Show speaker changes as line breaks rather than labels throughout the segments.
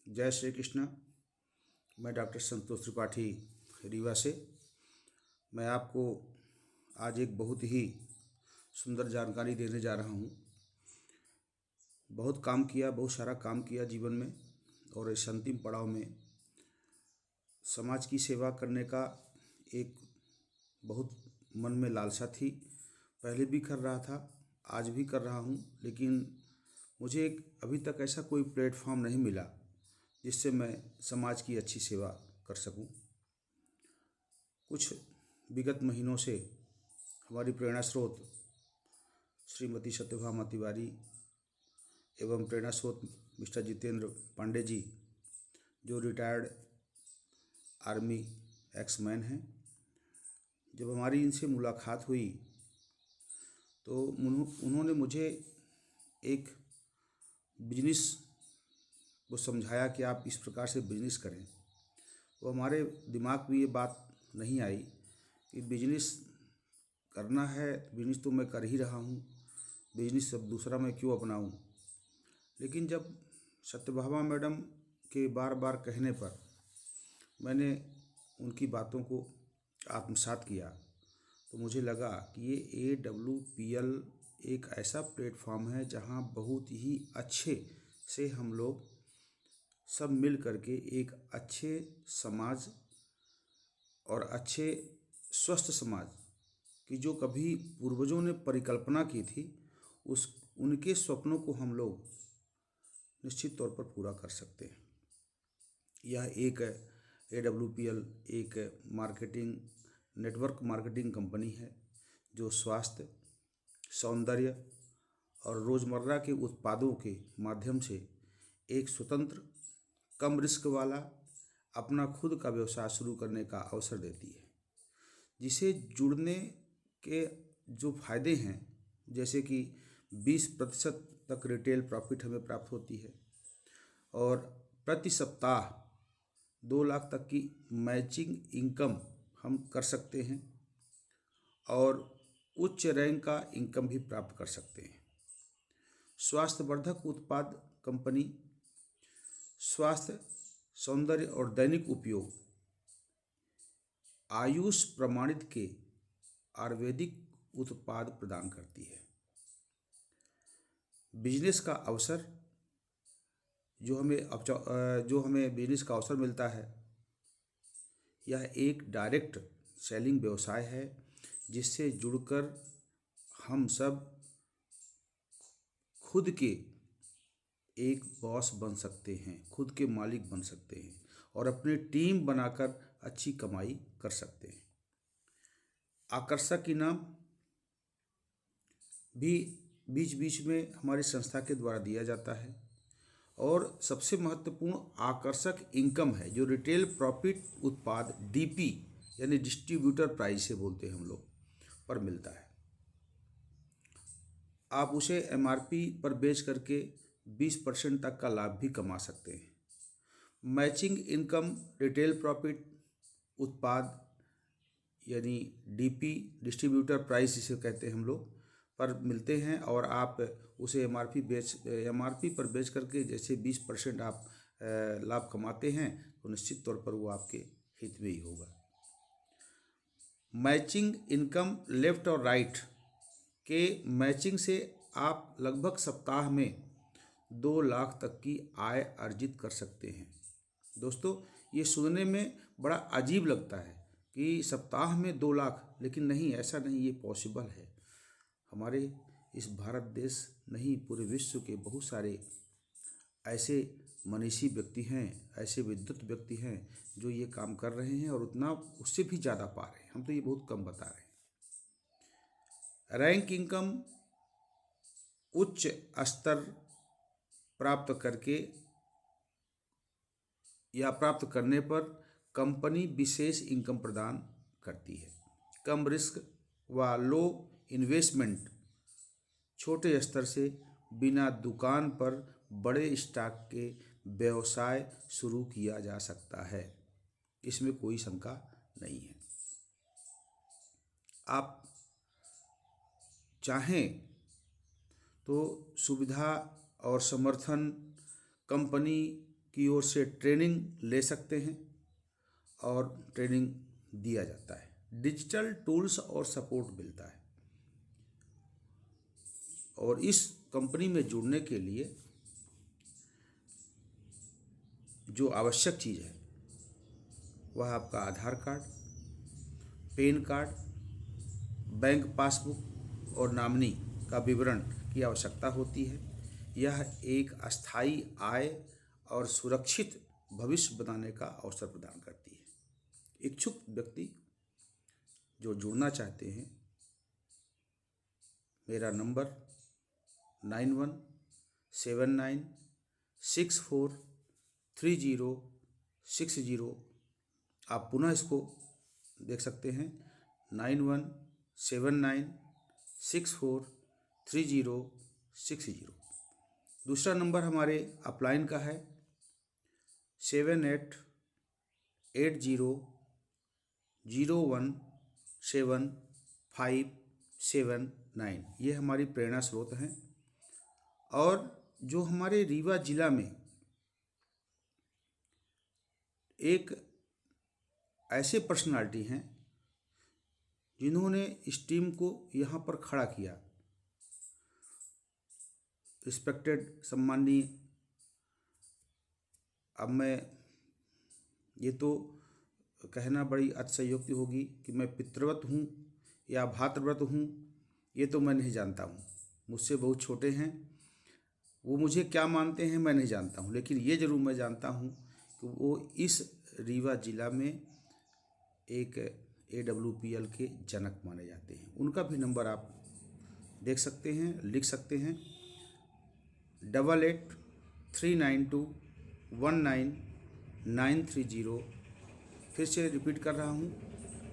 जय श्री कृष्ण। मैं डॉक्टर संतोष त्रिपाठी रीवा से। मैं आपको आज एक बहुत ही सुंदर जानकारी देने जा रहा हूँ। बहुत काम किया, बहुत सारा काम किया जीवन में, और इस अंतिम पड़ाव में समाज की सेवा करने का एक बहुत मन में लालसा थी। पहले भी कर रहा था, आज भी कर रहा हूँ, लेकिन मुझे अभी तक ऐसा कोई प्लेटफॉर्म नहीं मिला जिससे मैं समाज की अच्छी सेवा कर सकूं। कुछ विगत महीनों से हमारी प्रेरणा स्रोत श्रीमती सत्यभामा तिवारी एवं प्रेरणा स्रोत मिस्टर जितेंद्र पांडे जी, जो रिटायर्ड आर्मी एक्समैन हैं, जब हमारी इनसे मुलाकात हुई तो उन्होंने मुझे एक बिजनेस को समझाया कि आप इस प्रकार से बिजनेस करें। वो हमारे दिमाग में ये बात नहीं आई कि बिजनेस करना है, बिजनेस तो मैं कर ही रहा हूँ, बिजनेस सब दूसरा मैं क्यों अपनाऊँ। लेकिन जब सत्यभामा मैडम के बार बार कहने पर मैंने उनकी बातों को आत्मसात किया तो मुझे लगा कि ये AWPL एक ऐसा प्लेटफॉर्म है जहाँ बहुत ही अच्छे से हम लोग सब मिल करके एक अच्छे समाज और अच्छे स्वस्थ समाज की जो कभी पूर्वजों ने परिकल्पना की थी, उस उनके स्वप्नों को हम लोग निश्चित तौर पर पूरा कर सकते हैं। यह एक AWPL एक मार्केटिंग नेटवर्क मार्केटिंग कंपनी है जो स्वास्थ्य, सौंदर्य और रोज़मर्रा के उत्पादों के माध्यम से एक स्वतंत्र, कम रिस्क वाला अपना खुद का व्यवसाय शुरू करने का अवसर देती है, जिसे जुड़ने के जो फायदे हैं, जैसे कि 20% तक रिटेल प्रॉफिट हमें प्राप्त होती है और प्रति सप्ताह 2 लाख तक की मैचिंग इनकम हम कर सकते हैं और उच्च रैंक का इनकम भी प्राप्त कर सकते हैं। स्वास्थ्यवर्धक उत्पाद कंपनी स्वास्थ्य, सौंदर्य और दैनिक उपयोग आयुष प्रमाणित के आयुर्वेदिक उत्पाद प्रदान करती है। बिजनेस का अवसर जो हमें बिजनेस का अवसर मिलता है, यह एक डायरेक्ट सेलिंग व्यवसाय है जिससे जुड़कर हम सब खुद के एक बॉस बन सकते हैं, खुद के मालिक बन सकते हैं और अपनी टीम बनाकर अच्छी कमाई कर सकते हैं। आकर्षक इनाम भी बीच बीच में हमारी संस्था के द्वारा दिया जाता है और सबसे महत्वपूर्ण आकर्षक इनकम है जो रिटेल प्रॉफिट उत्पाद DP यानी डिस्ट्रीब्यूटर प्राइस से बोलते हैं हम लोग, पर मिलता है। आप उसे MRP पर बेच करके 20% तक का लाभ भी कमा सकते हैं। मैचिंग इनकम रिटेल प्रॉफिट उत्पाद यानी DP डिस्ट्रीब्यूटर प्राइस जिसे कहते हैं हम लोग, पर मिलते हैं और आप उसे MRP पर बेच करके जैसे 20% आप लाभ कमाते हैं तो निश्चित तौर पर वो आपके हित में ही होगा। मैचिंग इनकम लेफ्ट और राइट के मैचिंग से आप लगभग सप्ताह में 2 लाख तक की आय अर्जित कर सकते हैं। दोस्तों, ये सुनने में बड़ा अजीब लगता है कि सप्ताह में 2 लाख, लेकिन नहीं, ऐसा नहीं, ये पॉसिबल है। हमारे इस भारत देश नहीं, पूरे विश्व के बहुत सारे ऐसे मनीषी व्यक्ति हैं, ऐसे विद्युत व्यक्ति हैं जो ये काम कर रहे हैं और उतना उससे भी ज़्यादा पा रहे हैं। हम तो ये बहुत कम बता रहे हैं। रैंक इनकम उच्च स्तर प्राप्त करके या प्राप्त करने पर कंपनी विशेष इनकम प्रदान करती है। कम रिस्क व लो इन्वेस्टमेंट, छोटे स्तर से बिना दुकान पर बड़े स्टॉक के व्यवसाय शुरू किया जा सकता है, इसमें कोई शंका नहीं है। आप चाहें तो सुविधा और समर्थन कंपनी की ओर से ट्रेनिंग ले सकते हैं और ट्रेनिंग दिया जाता है। डिजिटल टूल्स और सपोर्ट मिलता है। और इस कंपनी में जुड़ने के लिए जो आवश्यक चीज़ है वह आपका Aadhaar card, PAN card, bank passbook और नॉमिनी का विवरण की आवश्यकता होती है। यह एक अस्थायी आय और सुरक्षित भविष्य बनाने का अवसर प्रदान करती है। इच्छुक व्यक्ति जो जुड़ना चाहते हैं, मेरा नंबर 9179643060, आप पुनः इसको देख सकते हैं 9179643060। दूसरा नंबर हमारे अपलाइन का है 7880017579। ये हमारी प्रेरणा स्रोत हैं। और जो हमारे रीवा जिला में एक ऐसे पर्सनालिटी हैं जिन्होंने इस टीम को यहाँ पर खड़ा किया, रिस्पेक्टेड सम्माननीय, अब मैं ये तो कहना बड़ी अतिशयोक्ति होगी कि मैं पितृव्रत हूँ या भातृव्रत हूँ, ये तो मैं नहीं जानता हूँ। मुझसे बहुत छोटे हैं, वो मुझे क्या मानते हैं मैं नहीं जानता हूँ, लेकिन ये ज़रूर मैं जानता हूँ कि वो इस रीवा जिला में एक AWPL के जनक माने जाते हैं। उनका भी नंबर आप देख सकते हैं, लिख सकते हैं 8839219930। फिर से रिपीट कर रहा हूँ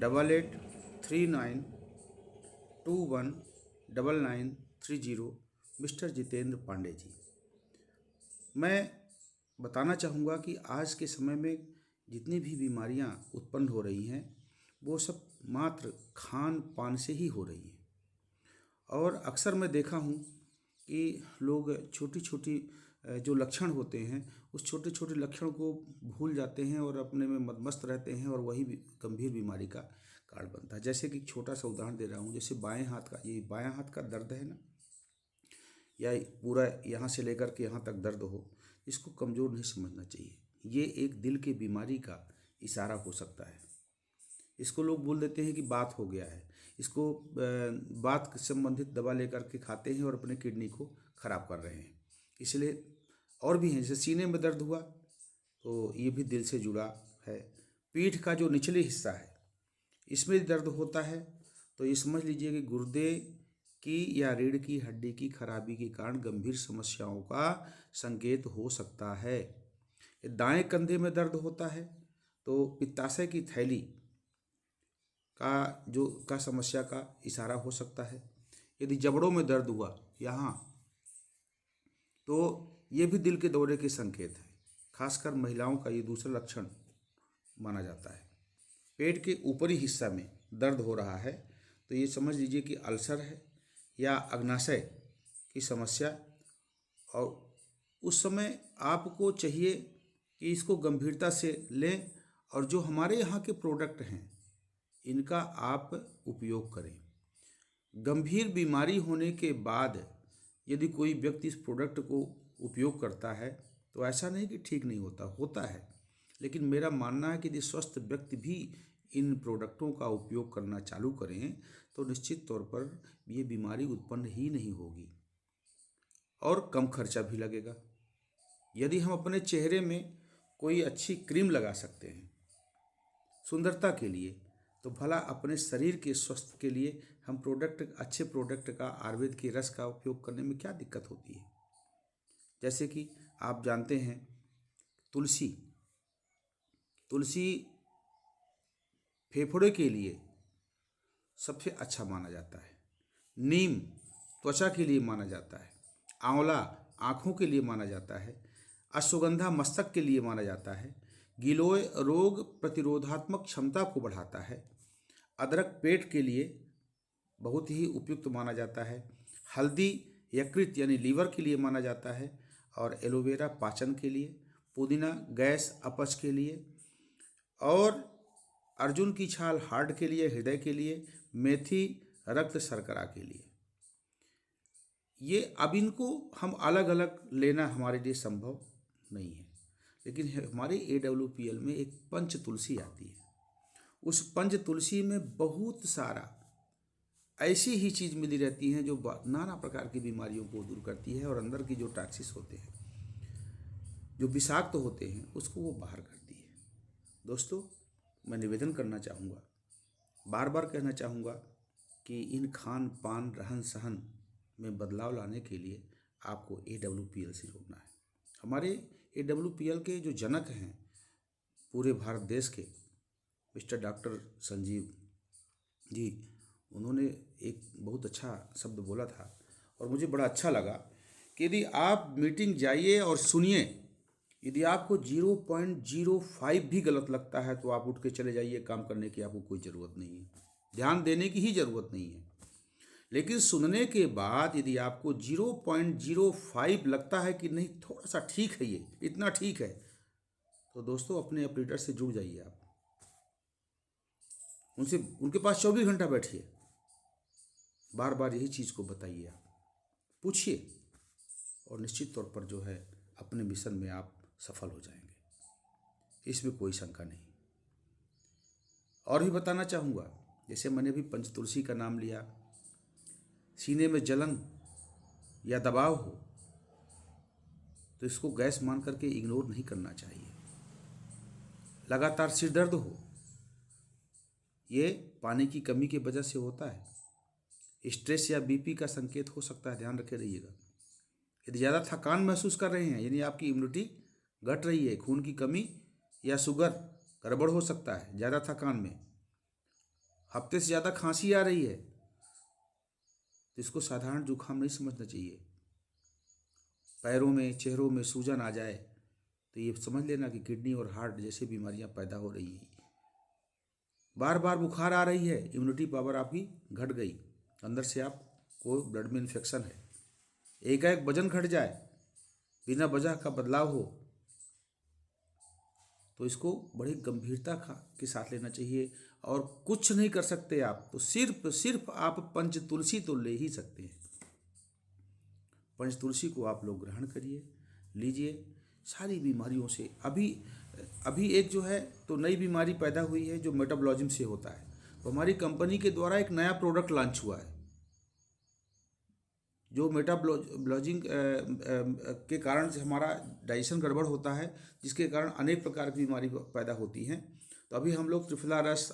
8839219930। मिस्टर जितेंद्र पांडे जी। मैं बताना चाहूँगा कि आज के समय में जितनी भी बीमारियाँ उत्पन्न हो रही हैं वो सब मात्र खान पान से ही हो रही हैं। और अक्सर मैं देखा हूँ कि लोग छोटी छोटी जो लक्षण होते हैं उस छोटे छोटे लक्षण को भूल जाते हैं और अपने में मदमस्त रहते हैं और वही गंभीर बीमारी का कारण बनता है। जैसे कि छोटा सा उदाहरण दे रहा हूँ, जैसे बाएं हाथ का, ये बायां हाथ का दर्द है ना, या पूरा यहाँ से लेकर के यहाँ तक दर्द हो, इसको कमज़ोर नहीं समझना चाहिए। ये एक दिल की बीमारी का इशारा हो सकता है। इसको लोग बोल देते हैं कि बात हो गया है, इसको बात संबंधित दवा लेकर के खाते हैं और अपने किडनी को ख़राब कर रहे हैं। इसलिए और भी हैं, जैसे सीने में दर्द हुआ तो ये भी दिल से जुड़ा है। पीठ का जो निचले हिस्सा है इसमें दर्द होता है तो ये समझ लीजिए कि गुर्दे की या रीढ़ की हड्डी की खराबी के कारण गंभीर समस्याओं का संकेत हो सकता है। दाएं कंधे में दर्द होता है तो पित्ताशय की थैली का समस्या का इशारा हो सकता है। यदि जबड़ों में दर्द हुआ यहाँ, तो ये भी दिल के दौरे के संकेत है। खासकर महिलाओं का ये दूसरा लक्षण माना जाता है। पेट के ऊपरी हिस्सा में दर्द हो रहा है तो ये समझ लीजिए कि अल्सर है या अग्नाशय की समस्या, और उस समय आपको चाहिए कि इसको गंभीरता से लें और जो हमारे यहाँ के प्रोडक्ट हैं इनका आप उपयोग करें। गंभीर बीमारी होने के बाद यदि कोई व्यक्ति इस प्रोडक्ट को उपयोग करता है तो ऐसा नहीं कि ठीक नहीं होता है, लेकिन मेरा मानना है कि यदि स्वस्थ व्यक्ति भी इन प्रोडक्टों का उपयोग करना चालू करें तो निश्चित तौर पर ये बीमारी उत्पन्न ही नहीं होगी और कम खर्चा भी लगेगा। यदि हम अपने चेहरे में कोई अच्छी क्रीम लगा सकते हैं सुंदरता के लिए, तो भला अपने शरीर के स्वास्थ्य के लिए हम अच्छे प्रोडक्ट का आयुर्वेद के रस का उपयोग करने में क्या दिक्कत होती है। जैसे कि आप जानते हैं तुलसी फेफड़े के लिए सबसे अच्छा माना जाता है। नीम त्वचा के लिए माना जाता है। आंवला आँखों के लिए माना जाता है। अश्वगंधा मस्तक के लिए माना जाता है। गिलोय रोग प्रतिरोधात्मक क्षमता को बढ़ाता है। अदरक पेट के लिए बहुत ही उपयुक्त माना जाता है। हल्दी यकृत यानी लीवर के लिए माना जाता है। और एलोवेरा पाचन के लिए, पुदीना गैस अपच के लिए, और अर्जुन की छाल हार्ट के लिए, हृदय के लिए, मेथी रक्त शर्करा के लिए। ये अब इनको हम अलग अलग लेना हमारे लिए संभव नहीं है, लेकिन हमारे AWPL में एक पंच तुलसी आती है। उस पंच तुलसी में बहुत सारा ऐसी ही चीज़ मिली रहती हैं जो नाना प्रकार की बीमारियों को दूर करती है, और अंदर की जो टॉक्सिस होते हैं, जो विषाक्त होते हैं, उसको वो बाहर करती है। दोस्तों, मैं निवेदन करना चाहूँगा, बार बार कहना चाहूँगा कि इन खान पान रहन सहन में बदलाव लाने के लिए आपको AWPL से जुड़ना है। हमारे AWPL के जो जनक हैं पूरे भारत देश के, मिस्टर डॉक्टर संजीव जी, उन्होंने एक बहुत अच्छा शब्द बोला था और मुझे बड़ा अच्छा लगा कि यदि आप मीटिंग जाइए और सुनिए, यदि आपको 0.05 भी गलत लगता है तो आप उठ के चले जाइए, काम करने की आपको कोई ज़रूरत नहीं है, ध्यान देने की ही ज़रूरत नहीं है। लेकिन सुनने के बाद यदि आपको 0.05 लगता है कि नहीं, थोड़ा सा ठीक है, ये इतना ठीक है, तो दोस्तों अपने ऑपरेटर से जुड़ जाइए। आप उनसे, उनके पास 24 घंटा बैठिए, बार बार यही चीज़ को बताइए, आप पूछिए, और निश्चित तौर पर जो है अपने मिशन में आप सफल हो जाएंगे, इसमें कोई शंका नहीं। और भी बताना चाहूँगा, जैसे मैंने भी पंच तुलसी का नाम लिया, सीने में जलन या दबाव हो तो इसको गैस मान करके इग्नोर नहीं करना चाहिए। लगातार सिर दर्द हो, ये पानी की कमी की वजह से होता है। स्ट्रेस या BP का संकेत हो सकता है, ध्यान रखे रहिएगा। यदि ज़्यादा थकान महसूस कर रहे हैं, यानी आपकी इम्यूनिटी घट रही है, खून की कमी या शुगर गड़बड़ हो सकता है ज़्यादा थकान में, हफ्ते से ज़्यादा खांसी आ रही है, तो इसको साधारण जुकाम नहीं समझना चाहिए। पैरों में, चेहरों में सूजन आ जाए तो ये समझ लेना कि किडनी और हार्ट जैसी बीमारियां पैदा हो रही हैं। बार बार बुखार आ रही है, इम्यूनिटी पावर आपकी घट गई, अंदर से आपको ब्लड में इन्फेक्शन है। एकाएक वजन घट जाए, बिना वजह का बदलाव हो, तो इसको बड़ी गंभीरता के साथ लेना चाहिए। और कुछ नहीं कर सकते आप तो सिर्फ आप पंच तुलसी तो ले ही सकते हैं। पंच तुलसी को आप लोग ग्रहण करिए, लीजिए, सारी बीमारियों से अभी एक जो है तो नई बीमारी पैदा हुई है जो मेटाबॉलिज्म से होता है। तो हमारी कंपनी के द्वारा एक नया प्रोडक्ट लॉन्च हुआ है जो मेटाबॉलिज्म के कारण से हमारा डाइजेशन गड़बड़ होता है, जिसके कारण अनेक प्रकार की बीमारी पैदा होती हैं। तो अभी हम लोग त्रिफला रस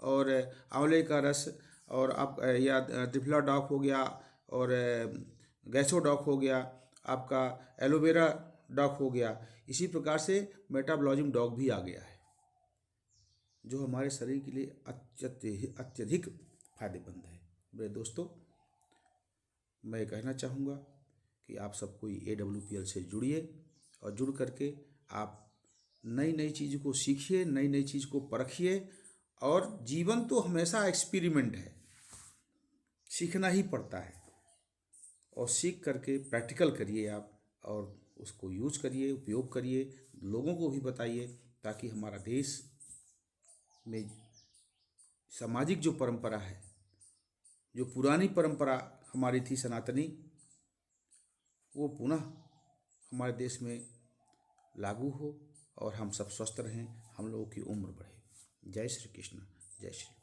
और आंवले का रस और आप या त्रिफला डॉक हो गया और गैसो डॉक हो गया, आपका एलोवेरा डॉक हो गया, इसी प्रकार से मेटाबॉलिज्म डॉक भी आ गया है जो हमारे शरीर के लिए अत्यधिक फायदेमंद है। मेरे दोस्तों, मैं कहना चाहूँगा कि आप सब कोई AWPL से जुड़िए और जुड़ करके आप नई नई चीज़ को सीखिए, नई नई चीज़ को परखिए। और जीवन तो हमेशा एक्सपेरिमेंट है, सीखना ही पड़ता है, और सीख करके प्रैक्टिकल करिए आप, और उसको यूज करिए, उपयोग करिए, लोगों को भी बताइए, ताकि हमारा देश में सामाजिक जो परंपरा है, जो पुरानी परंपरा हमारी थी सनातनी, वो पुनः हमारे देश में लागू हो और हम सब स्वस्थ रहें, हम लोगों की उम्र बढ़े। जय श्री कृष्ण, जय श्री।